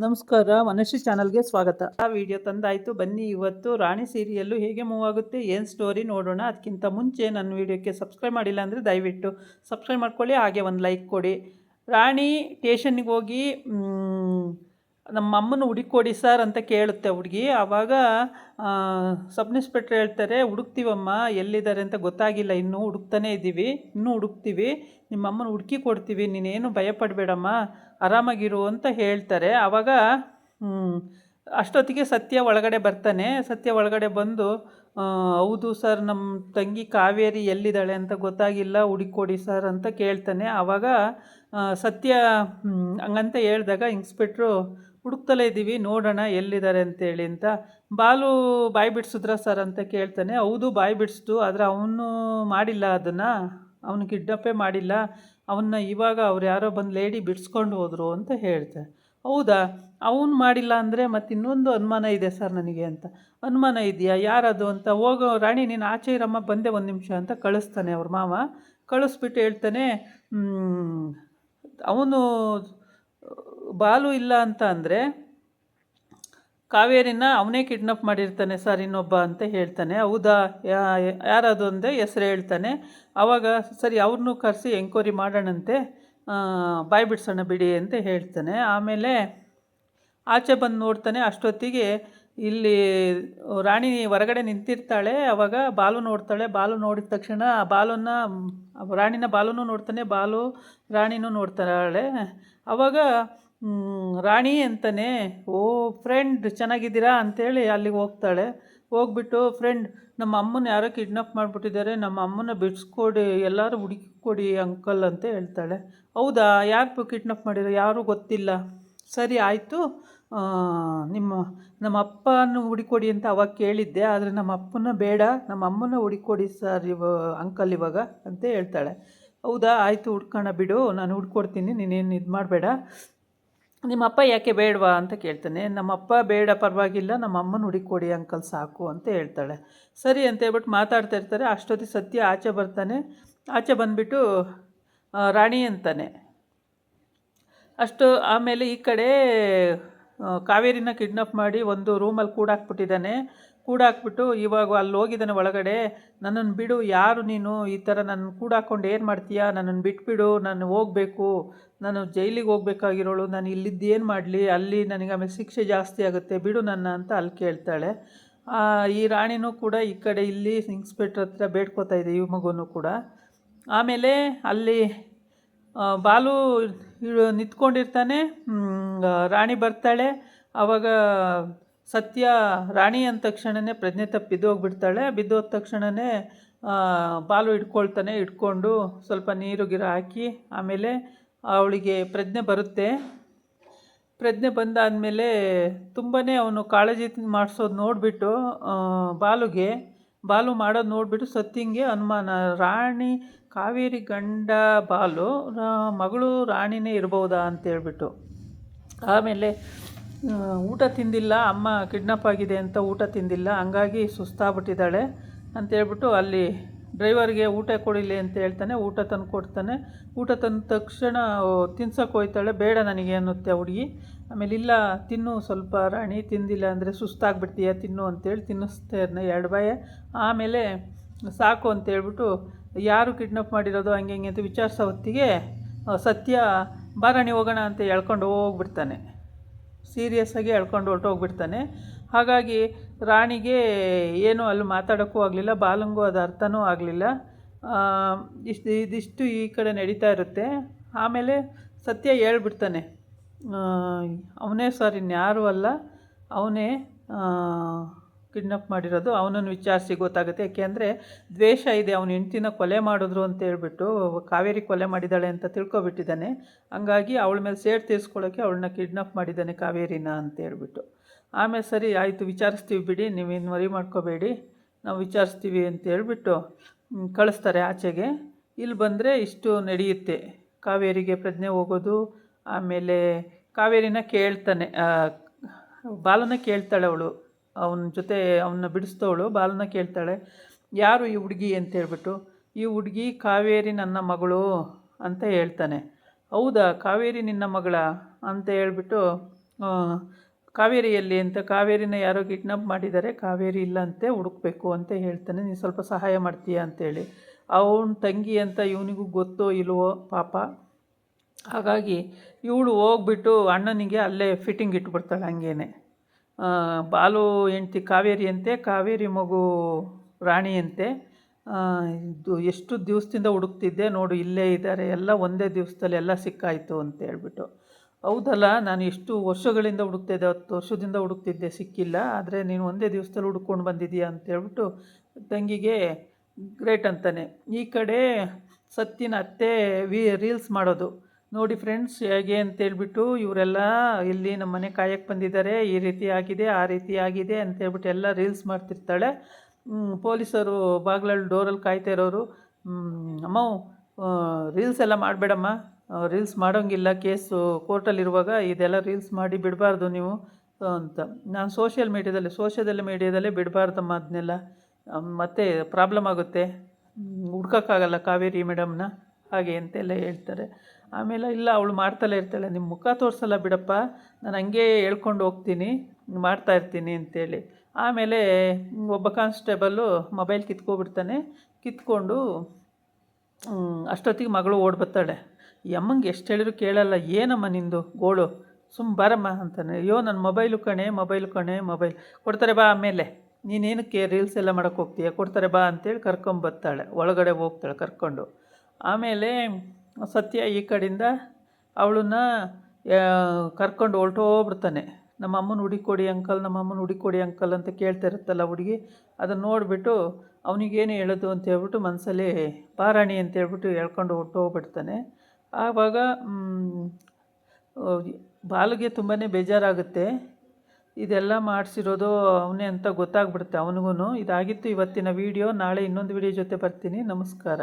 ನಮಸ್ಕಾರ, ಮನಶ್ರೀ ಚಾನಲ್ಗೆ ಸ್ವಾಗತ. ಆ ವಿಡಿಯೋ ತಂದಾಯಿತು. ಬನ್ನಿ ಇವತ್ತು ರಾಣಿ ಸೀರಿಯಲ್ಲು ಹೇಗೆ ಮೂವ್ ಆಗುತ್ತೆ, ಏನು ಸ್ಟೋರಿ ನೋಡೋಣ. ಅದಕ್ಕಿಂತ ಮುಂಚೆ ನನ್ನ ವಿಡಿಯೋಕ್ಕೆ ಸಬ್ಸ್ಕ್ರೈಬ್ ಮಾಡಿಲ್ಲ ಅಂದರೆ ದಯವಿಟ್ಟು ಸಬ್ಸ್ಕ್ರೈಬ್ ಮಾಡ್ಕೊಳ್ಳಿ, ಹಾಗೆ ಒಂದು ಲೈಕ್ ಕೊಡಿ. ರಾಣಿ ಸ್ಟೇಷನ್ನಿಗೆ ಹೋಗಿ ನಮ್ಮ ಅಮ್ಮನ ಹುಡುಕೊಡಿ ಸರ್ ಅಂತ ಕೇಳುತ್ತೆ ಹುಡುಗಿ. ಆವಾಗ ಸಬ್ ಇನ್ಸ್ಪೆಕ್ಟ್ರ್ ಹೇಳ್ತಾರೆ, ಹುಡುಕ್ತೀವಮ್ಮ, ಎಲ್ಲಿದ್ದಾರೆ ಅಂತ ಗೊತ್ತಾಗಿಲ್ಲ, ಇನ್ನೂ ಹುಡುಕ್ತಾನೇ ಇದ್ದೀವಿ, ಇನ್ನೂ ಹುಡುಕ್ತೀವಿ, ನಿಮ್ಮ ಅಮ್ಮನ ಹುಡುಕಿ ಕೊಡ್ತೀವಿ, ನೀನೇನು ಭಯಪಡಬೇಡಮ್ಮ, ಆರಾಮಾಗಿರು ಅಂತ ಹೇಳ್ತಾರೆ. ಆವಾಗ ಅಷ್ಟೊತ್ತಿಗೆ ಸತ್ಯ ಒಳಗಡೆ ಬರ್ತಾನೆ. ಸತ್ಯ ಒಳಗಡೆ ಬಂದು, ಹೌದು ಸರ್, ನಮ್ಮ ತಂಗಿ ಕಾವೇರಿ ಎಲ್ಲಿದ್ದಾಳೆ ಅಂತ ಗೊತ್ತಾಗಿಲ್ಲ, ಹುಡುಕೊಡಿ ಸರ್ ಅಂತ ಕೇಳ್ತಾನೆ. ಆವಾಗ ಸತ್ಯ ಹಂಗಂತ ಹೇಳಿದಾಗ ಇನ್ಸ್ಪೆಕ್ಟ್ರು, ಹುಡುಕ್ತಲೇ ಇದ್ದೀವಿ, ನೋಡೋಣ ಎಲ್ಲಿದ್ದಾರೆ ಅಂತೇಳಿ ಅಂತ. ಬಾಲು ಬಾಯಿ ಬಿಡಿಸಿದ್ರ ಸರ್ ಅಂತ ಕೇಳ್ತಾನೆ. ಹೌದು, ಬಾಯಿ ಬಿಡಿಸ್ತು, ಆದರೆ ಅವನು ಮಾಡಿಲ್ಲ, ಅದನ್ನು ಅವನು ಕಿಡ್ನಾಪೇ ಮಾಡಿಲ್ಲ, ಅವನ್ನ ಇವಾಗ ಅವ್ರು ಯಾರೋ ಬಂದು ಲೇಡಿ ಬಿಡಿಸ್ಕೊಂಡು ಹೋದರು ಅಂತ ಹೇಳ್ತಾರೆ. ಹೌದಾ, ಅವನು ಮಾಡಿಲ್ಲ ಅಂದರೆ ಮತ್ತು ಇನ್ನೊಂದು ಅನುಮಾನ ಇದೆ ಸರ್ ನನಗೆ ಅಂತ. ಅನುಮಾನ ಇದೆಯಾ, ಯಾರದು ಅಂತ. ಹೋಗೋ ರಾಣಿ, ನೀನು ಆಚೆ ಇರಮ್ಮ, ಬಂದೆ ಒಂದು ನಿಮಿಷ ಅಂತ ಕಳಿಸ್ತಾನೆ ಅವ್ರ ಮಾವ. ಕಳಿಸ್ಬಿಟ್ಟು ಹೇಳ್ತಾನೆ, ಅವನು ಬಾಲು ಇಲ್ಲ ಅಂತ ಅಂದರೆ ಕಾವೇರಿನ ಅವನೇ ಕಿಡ್ನಾಪ್ ಮಾಡಿರ್ತಾನೆ ಸರ್ ಇನ್ನೊಬ್ಬ ಅಂತ ಹೇಳ್ತಾನೆ. ಹೌದಾ, ಯಾರದು ಅಂದೆ ಹೆಸರು ಹೇಳ್ತಾನೆ. ಆವಾಗ ಸರಿ, ಅವ್ರನ್ನೂ ಕರೆಸಿ ಎಂಕ್ವೈರಿ ಮಾಡೋಣಂತೆ, ಬಾಯಿ ಬಿಡಿಸೋಣ ಬಿಡಿ ಅಂತ ಹೇಳ್ತಾನೆ. ಆಮೇಲೆ ಆಚೆ ಬಂದು ನೋಡ್ತಾನೆ. ಅಷ್ಟೊತ್ತಿಗೆ ಇಲ್ಲಿ ರಾಣಿ ಹೊರಗಡೆ ನಿಂತಿರ್ತಾಳೆ. ಆವಾಗ ಬಾಲು ನೋಡ್ತಾಳೆ. ಬಾಲು ನೋಡಿದ ತಕ್ಷಣ ರಾಣಿನ ಬಾಲುನೂ ನೋಡ್ತಾನೆ, ಬಾಲು ರಾಣಿನೂ ನೋಡ್ತಾಳೆ. ಆವಾಗ ರಾಣಿ ಅಂತಾನೆ, ಓ ಫ್ರೆಂಡ್ ಚೆನ್ನಾಗಿದ್ದೀರಾ ಅಂತೇಳಿ ಅಲ್ಲಿಗೆ ಹೋಗ್ತಾಳೆ. ಹೋಗ್ಬಿಟ್ಟು, ಫ್ರೆಂಡ್, ನಮ್ಮ ಅಮ್ಮನ ಯಾರೋ ಕಿಡ್ನಾಪ್ ಮಾಡಿಬಿಟ್ಟಿದ್ದಾರೆ, ನಮ್ಮ ಅಮ್ಮನ ಬಿಡಿಸ್ಕೊಡಿ, ಎಲ್ಲರೂ ಹುಡುಕಿ ಕೊಡಿ ಅಂಕಲ್ ಅಂತ ಹೇಳ್ತಾಳೆ. ಹೌದಾ, ಯಾರು ಕಿಡ್ನಾಪ್ ಮಾಡಿರೋ, ಯಾರೂ ಗೊತ್ತಿಲ್ಲ. ಸರಿ ಆಯಿತು, ನಮ್ಮ ಅಪ್ಪನ ಹುಡುಕೊಡಿ ಅಂತ ಅವಾಗ ಕೇಳಿದ್ದೆ, ಆದರೆ ನಮ್ಮ ಅಪ್ಪನ ಬೇಡ, ನಮ್ಮ ಅಮ್ಮನ ಹುಡುಕೊಡಿ ಸರ್ ಅಂಕಲ್ ಇವಾಗ ಅಂತ ಹೇಳ್ತಾಳೆ. ಹೌದಾ, ಆಯಿತು, ಹುಡ್ಕೋಣ ಬಿಡು, ನಾನು ಹುಡ್ಕೊಡ್ತೀನಿ, ನೀನೇನು ಇದು ಮಾಡಬೇಡ. ನಿಮ್ಮ ಅಪ್ಪ ಯಾಕೆ ಬೇಡವಾ ಅಂತ ಕೇಳ್ತಾನೆ. ನಮ್ಮ ಅಪ್ಪ ಬೇಡ, ಪರವಾಗಿಲ್ಲ, ನಮ್ಮ ಅಮ್ಮನ ಹುಡುಕೊಡಿ ಅಂಕಲ್ ಸಾಕು ಅಂತ ಹೇಳ್ತಾಳೆ. ಸರಿ ಅಂತ ಹೇಳ್ಬಿಟ್ಟು ಮಾತಾಡ್ತಾ ಇರ್ತಾರೆ. ಅಷ್ಟೊತ್ತಿಗೆ ಸತ್ಯ ಆಚೆ ಬರ್ತಾನೆ. ಆಚೆ ಬಂದುಬಿಟ್ಟು ರಾಣಿ ಅಂತಾನೆ. ಆಮೇಲೆ ಈ ಕಡೆ ಕಾವೇರಿನ ಕಿಡ್ನಾಪ್ ಮಾಡಿ ಒಂದು ರೂಮಲ್ಲಿ ಕೂಡಾಕ್ಬಿಟ್ಟಿದ್ದಾನೆ. ಕೂಡಾಕ್ಬಿಟ್ಟು ಇವಾಗ ಅಲ್ಲಿ ಹೋಗಿದ್ದಾನೆ ಒಳಗಡೆ. ನನ್ನನ್ನು ಬಿಡು, ಯಾರು ನೀನು, ಈ ಥರ ನನ್ನ ಕೂಡಾಕ್ಕೊಂಡು ಏನು ಮಾಡ್ತೀಯಾ, ನನ್ನನ್ನು ಬಿಟ್ಬಿಡು, ನಾನು ಹೋಗಬೇಕು, ನಾನು ಜೈಲಿಗೆ ಹೋಗ್ಬೇಕಾಗಿರೋಳು, ನಾನು ಇಲ್ಲಿದ್ದು ಏನು ಮಾಡಲಿ, ಅಲ್ಲಿ ನನಗೆ ಆಮೇಲೆ ಶಿಕ್ಷೆ ಜಾಸ್ತಿ ಆಗುತ್ತೆ, ಬಿಡು ನನ್ನ ಅಂತ ಅಲ್ಲಿ ಕೇಳ್ತಾಳೆ. ಈ ರಾಣಿನೂ ಕೂಡ ಈ ಕಡೆ ಇಲ್ಲಿ ಇನ್ಸ್ಪೆಕ್ಟ್ರ್ ಹತ್ರ ಬೇಡ್ಕೋತಾ ಇದೆ, ಈ ಮಗುನೂ ಕೂಡ. ಆಮೇಲೆ ಅಲ್ಲಿ ಬಾಲು ನಿಂತ್ಕೊಂಡಿರ್ತಾನೆ. ರಾಣಿ ಬರ್ತಾಳೆ. ಆವಾಗ ಸತ್ಯ ರಾಣಿ ಅಂದ ತಕ್ಷಣವೇ ಪ್ರಜ್ಞೆ ತಪ್ಪಿ ಬಿದ್ದೋಗ್ಬಿಡ್ತಾಳೆ. ಬಿದ್ದೋದ ತಕ್ಷಣವೇ ಬಾಲು ಹಿಡ್ಕೊಳ್ತಾನೆ. ಹಿಡ್ಕೊಂಡು ಸ್ವಲ್ಪ ನೀರು ಗಿರ ಹಾಕಿ ಆಮೇಲೆ ಅವಳಿಗೆ ಪ್ರಜ್ಞೆ ಬರುತ್ತೆ. ಪ್ರಜ್ಞೆ ಬಂದಾದಮೇಲೆ ತುಂಬಾ ಅವನು ಕಾಳಜಿ ಮಾಡಿಸೋದು ನೋಡಿಬಿಟ್ಟು ಬಾಲು ಮಾಡೋದು ನೋಡಿಬಿಟ್ಟು ಸತ್ಯಂಗೆ ಅನುಮಾನ, ರಾಣಿ ಕಾವೇರಿ ಗಂಡ ಬಾಲು, ಮಗಳು ರಾಣಿನೇ ಇರ್ಬೋದಾ ಅಂತೇಳ್ಬಿಟ್ಟು. ಆಮೇಲೆ ಊಟ ತಿಂದಿಲ್ಲ, ಅಮ್ಮ ಕಿಡ್ನಾಪ್ ಆಗಿದೆ ಅಂತ ಊಟ ತಿಂದಿಲ್ಲ, ಹಂಗಾಗಿ ಸುಸ್ತಾಗ್ಬಿಟ್ಟಿದ್ದಾಳೆ ಅಂತೇಳ್ಬಿಟ್ಟು ಅಲ್ಲಿ ಡ್ರೈವರ್ಗೆ ಊಟ ಕೊಡಿಲಿ ಅಂತ ಹೇಳ್ತಾನೆ. ಊಟ ತಂದು ಕೊಡ್ತಾನೆ. ಊಟ ತಂದ ತಕ್ಷಣ ತಿನ್ಸೋಕೆ ಹೋಯ್ತಾಳೆ. ಬೇಡ ನನಗೆ ಅನ್ನುತ್ತೆ ಹುಡುಗಿ. ಆಮೇಲೆ ಇಲ್ಲ, ತಿನ್ನು ಸ್ವಲ್ಪ ರಾಣಿ, ತಿಂದಿಲ್ಲ ಅಂದರೆ ಸುಸ್ತಾಗ್ಬಿಡ್ತೀಯ, ತಿನ್ನು ಅಂತೇಳಿ ತಿನ್ನಿಸ್ತೇನೆ 2 ಬಾಯ. ಆಮೇಲೆ ಸಾಕು ಅಂತೇಳ್ಬಿಟ್ಟು, ಯಾರು ಕಿಡ್ನಾಪ್ ಮಾಡಿರೋದು ಹಂಗೆ ಹಿಂಗೆ ಅಂತ ವಿಚಾರಿಸೋ ಹೊತ್ತಿಗೆ ಸತ್ಯ ಬಾರಾಣಿ ಹೋಗೋಣ ಅಂತ ಎಳ್ಕೊಂಡು ಹೋಗ್ಬಿಡ್ತಾನೆ. ಸೀರಿಯಸ್ಸಾಗಿ ಎಳ್ಕೊಂಡು ಹೊರಟೋಗ್ಬಿಡ್ತಾನೆ. ಹಾಗಾಗಿ ರಾಣಿಗೆ ಏನೂ ಅಲ್ಲಿ ಮಾತಾಡೋಕ್ಕೂ ಆಗಲಿಲ್ಲ, ಬಾಲಂಗೂ ಅದು ಅರ್ಥನೂ ಆಗಲಿಲ್ಲ. ಇದಿಷ್ಟು ಈ ಕಡೆ ನಡೀತಾ ಇರುತ್ತೆ. ಆಮೇಲೆ ಸತ್ಯ ಹೇಳ್ಬಿಡ್ತಾನೆ, ಅವನೇ ಸರ್, ಇನ್ಯಾರೂ ಅಲ್ಲ, ಅವನೇ ಕಿಡ್ನಾಪ್ ಮಾಡಿರೋದು, ಅವನನ್ನು ವಿಚಾರಿಸಿ ಗೊತ್ತಾಗುತ್ತೆ. ಯಾಕೆಂದರೆ ದ್ವೇಷ ಇದೆ, ಅವನ ಹೆಂಡ್ತಿನ ಕೊಲೆ ಮಾಡಿದ್ರು ಅಂತ ಹೇಳ್ಬಿಟ್ಟು, ಕಾವೇರಿ ಕೊಲೆ ಮಾಡಿದ್ದಾಳೆ ಅಂತ ತಿಳ್ಕೊಬಿಟ್ಟಿದ್ದಾನೆ. ಹಂಗಾಗಿ ಅವಳ ಮೇಲೆ ಸೇಡು ತೀರಿಸ್ಕೊಳ್ಳೋಕ್ಕೆ ಅವಳನ್ನ ಕಿಡ್ನಾಪ್ ಮಾಡಿದ್ದಾನೆ ಕಾವೇರಿನ ಅಂತ ಹೇಳ್ಬಿಟ್ಟು. ಆಮೇಲೆ ಸರಿ ಆಯಿತು, ವಿಚಾರಿಸ್ತೀವಿ ಬಿಡಿ, ನೀವೇನು ವರಿ ಮಾಡ್ಕೋಬೇಡಿ, ನಾವು ವಿಚಾರಿಸ್ತೀವಿ ಅಂತ ಹೇಳ್ಬಿಟ್ಟು ಕಳಿಸ್ತಾರೆ ಆಚೆಗೆ. ಇಲ್ಲಿ ಬಂದರೆ ಇಷ್ಟು ನಡೆಯುತ್ತೆ. ಕಾವೇರಿಗೆ ಪ್ರಜ್ಞೆ ಹೋಗೋದು, ಆಮೇಲೆ ಕಾವೇರಿನ ಕೇಳ್ತಾನೆ, ಬಾಲನ ಕೇಳ್ತಾಳೆ ಅವಳು, ಅವನ ಜೊತೆ ಅವನ್ನ ಬಿಡಿಸ್ತವಳು ಬಾಲನ ಕೇಳ್ತಾಳೆ, ಯಾರು ಈ ಹುಡುಗಿ ಅಂತೇಳ್ಬಿಟ್ಟು. ಈ ಹುಡುಗಿ ಕಾವೇರಿ ನನ್ನ ಮಗಳು ಅಂತ ಹೇಳ್ತಾನೆ. ಹೌದಾ, ಕಾವೇರಿ ನಿನ್ನ ಮಗಳ ಅಂತ ಹೇಳ್ಬಿಟ್ಟು ಆ, ಕಾವೇರಿಯಲ್ಲಿ ಅಂತ ಕಾವೇರಿನ ಯಾರೋ ಕಿಡ್ನಾಪ್ ಮಾಡಿದ್ದಾರೆ, ಕಾವೇರಿ ಇಲ್ಲ ಅಂತೆ, ಹುಡುಕ್ಬೇಕು ಅಂತ ಹೇಳ್ತಾನೆ. ನೀನು ಸ್ವಲ್ಪ ಸಹಾಯ ಮಾಡ್ತೀಯಾ ಅಂತೇಳಿ. ಅವನ ತಂಗಿ ಅಂತ ಇವನಿಗೂ ಗೊತ್ತೋ ಇಲ್ವೋ ಪಾಪ. ಹಾಗಾಗಿ ಇವಳು ಹೋಗ್ಬಿಟ್ಟು ಅಣ್ಣನಿಗೆ ಅಲ್ಲೇ ಫಿಟ್ಟಿಂಗ್ ಇಟ್ಬಿಡ್ತಾಳೆ ಹಂಗೇನೆ. ಬಾಲು ಹೆಂಡ್ತಿ ಕಾವೇರಿ ಅಂತೆ, ಕಾವೇರಿ ಮಗು ರಾಣಿ ಅಂತೆ. ಇದು ಎಷ್ಟು ದಿವಸದಿಂದ ಹುಡುಕ್ತಿದ್ದೆ ನೋಡು, ಇಲ್ಲೇ ಇದ್ದಾರೆ, ಎಲ್ಲ ಒಂದೇ ದಿವಸದಲ್ಲಿ ಎಲ್ಲ ಸಿಕ್ಕಾಯಿತು ಅಂತ ಹೇಳ್ಬಿಟ್ಟು. ಹೌದಲ್ಲ, ನಾನು ಎಷ್ಟು ವರ್ಷಗಳಿಂದ ಹುಡುಕ್ತಿದ್ದೆ, 10 ವರ್ಷದಿಂದ ಹುಡುಕ್ತಿದ್ದೆ, ಸಿಕ್ಕಿಲ್ಲ. ಆದರೆ ನೀನು ಒಂದೇ ದಿವಸದಲ್ಲಿ ಹುಡ್ಕೊಂಡು ಬಂದಿದ್ದೀಯಾ ಅಂತೇಳ್ಬಿಟ್ಟು ತಂಗಿಗೆ ಗ್ರೇಟ್ ಅಂತಾನೆ. ಈ ಕಡೆ ಸತ್ತಿನ ಅತ್ತೆ ರೀಲ್ಸ್ ಮಾಡೋದು ನೋಡಿ ಫ್ರೆಂಡ್ಸ್ ಹೇಗೆ ಅಂತೇಳ್ಬಿಟ್ಟು, ಇವರೆಲ್ಲ ಇಲ್ಲಿ ನಮ್ಮ ಮನೆ ಕಾಯಕ್ಕೆ ಬಂದಿದ್ದಾರೆ, ಈ ರೀತಿ ಆಗಿದೆ, ಆ ರೀತಿ ಆಗಿದೆ ಅಂತೇಳ್ಬಿಟ್ಟು ಎಲ್ಲ ರೀಲ್ಸ್ ಮಾಡ್ತಿರ್ತಾಳೆ. ಪೊಲೀಸರು ಬಾಗ್ಲಲ್ಲಿ ಡೋರಲ್ಲಿ ಕಾಯ್ತಾ ಇರೋರು, ಅಮ್ಮ ರೀಲ್ಸ್ ಎಲ್ಲ ಮಾಡಬೇಡಮ್ಮ, ರೀಲ್ಸ್ ಮಾಡೋಂಗಿಲ್ಲ, ಕೇಸು ಕೋರ್ಟಲ್ಲಿರುವಾಗ ಇದೆಲ್ಲ ರೀಲ್ಸ್ ಮಾಡಿ ಬಿಡಬಾರ್ದು ನೀವು ಅಂತ. ನಾನು ಸೋಷಿಯಲ್ ಮೀಡಿಯಾದಲ್ಲೇ ಬಿಡಬಾರ್ದಮ್ಮ ಅದನ್ನೆಲ್ಲ, ಮತ್ತೆ ಪ್ರಾಬ್ಲಮ್ ಆಗುತ್ತೆ, ಹುಡ್ಕೋಕ್ಕಾಗಲ್ಲ ಕಾವೇರಿ ಮೇಡಮ್ನ, ಹಾಗೆ ಅಂತೆಲ್ಲ ಹೇಳ್ತಾರೆ. ಆಮೇಲೆ ಇಲ್ಲ, ಅವಳು ಮಾಡ್ತಲೇ ಇರ್ತಾಳೆ, ನಿಮ್ಮ ಮುಖ ತೋರಿಸಲ್ಲ ಬಿಡಪ್ಪ, ನಾನು ಹಂಗೆ ಹೇಳ್ಕೊಂಡು ಹೋಗ್ತೀನಿ, ಮಾಡ್ತಾ ಇರ್ತೀನಿ ಅಂತೇಳಿ. ಆಮೇಲೆ ಒಬ್ಬ ಕಾನ್ಸ್ಟೇಬಲ್ಲು ಮೊಬೈಲ್ ಕಿತ್ಕೊಬಿಡ್ತಾನೆ. ಕಿತ್ಕೊಂಡು ಅಷ್ಟೊತ್ತಿಗೆ ಮಗಳು ಓಡ್ಬರ್ತಾಳೆ. ಈ ಅಮ್ಮಂಗೆ ಎಷ್ಟು ಹೇಳಿದ್ರು ಕೇಳಲ್ಲ. ಏನಮ್ಮ ನಿಂದು ಗೋಳು, ಬಾರಮ್ಮ ಅಂತಾನೆ. ಅಯ್ಯೋ ನನ್ನ ಮೊಬೈಲು ಕಣೆ ಮೊಬೈಲ್ ಕೊಡ್ತಾರೆ ಬಾ, ಆಮೇಲೆ ನೀನೇನಕ್ಕೆ ರೀಲ್ಸ್ ಎಲ್ಲ ಮಾಡೋಕ್ಕೆ ಹೋಗ್ತೀಯ, ಕೊಡ್ತಾರೆ ಬಾ ಅಂತೇಳಿ ಕರ್ಕೊಂಬರ್ತಾಳೆ, ಒಳಗಡೆ ಹೋಗ್ತಾಳೆ ಕರ್ಕೊಂಡು. ಆಮೇಲೆ ಸತ್ಯ ಈ ಕಡೆಯಿಂದ ಅವಳನ್ನ ಕರ್ಕೊಂಡು ಹೊರಟೋಗ್ಬಿಡ್ತಾನೆ. ನಮ್ಮ ಅಮ್ಮನ ಹುಡುಕೊಡಿ ಅಂಕಲ್ ಅಂತ ಕೇಳ್ತಾ ಇರುತ್ತಲ್ಲ ಹುಡುಗಿ, ಅದನ್ನು ನೋಡಿಬಿಟ್ಟು ಅವನಿಗೇನು ಹೇಳೋದು ಅಂತ ಹೇಳ್ಬಿಟ್ಟು ಮನಸ್ಸಲ್ಲಿ ಪಾರಾಣಿ ಅಂತ ಹೇಳ್ಬಿಟ್ಟು ಹೇಳ್ಕೊಂಡು ಹೊರಟೋಗ್ಬಿಡ್ತಾನೆ. ಆವಾಗ ಬಾಲಿಗೆ ತುಂಬಾ ಬೇಜಾರಾಗುತ್ತೆ. ಇದೆಲ್ಲ ಮಾಡಿಸಿರೋದು ಅವನೇ ಅಂತ ಗೊತ್ತಾಗ್ಬಿಡುತ್ತೆ ಅವನಿಗೂ. ಇದಾಗಿತ್ತು ಇವತ್ತಿನ ವೀಡಿಯೋ. ನಾಳೆ ಇನ್ನೊಂದು ವೀಡಿಯೋ ಜೊತೆ ಬರ್ತೀನಿ. ನಮಸ್ಕಾರ.